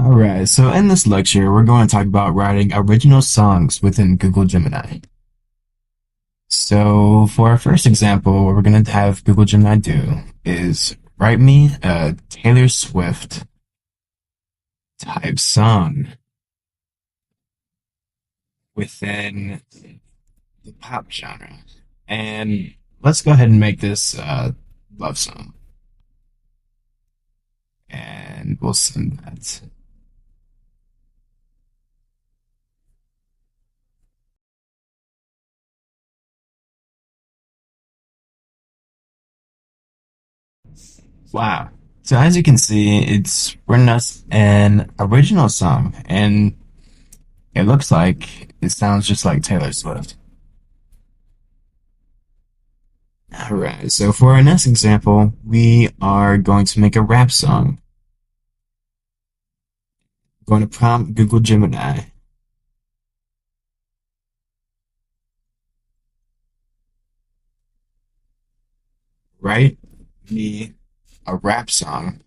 Alright, so in this lecture, we're going to talk about writing original songs within Google Gemini. So, for our first example, what we're going to have Google Gemini do is write me a Taylor Swift type song within the pop genre. And let's go ahead and make this love song. And we'll send that. Wow. So as you can see, it's written us an original song, and it looks like it sounds just like Taylor Swift. Alright, so for our next example, we are going to make a rap song. I'm going to prompt Google Gemini. Write me a rap song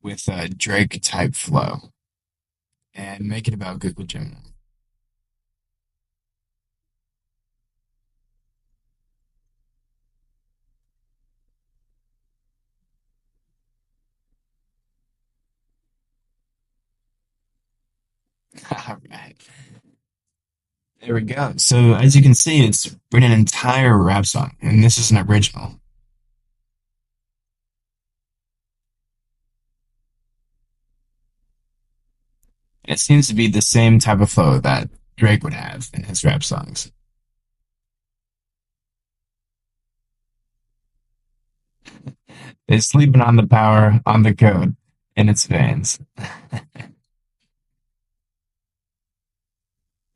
with a Drake type flow and make it about Google Gemini. Alright, there we go. So as you can see, it's written an entire rap song, and this is an original. It seems to be the same type of flow that Drake would have in his rap songs. It's sleeping on the power, on the code, in its veins.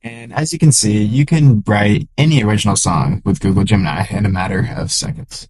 And as you can see, you can write any original song with Google Gemini in a matter of seconds.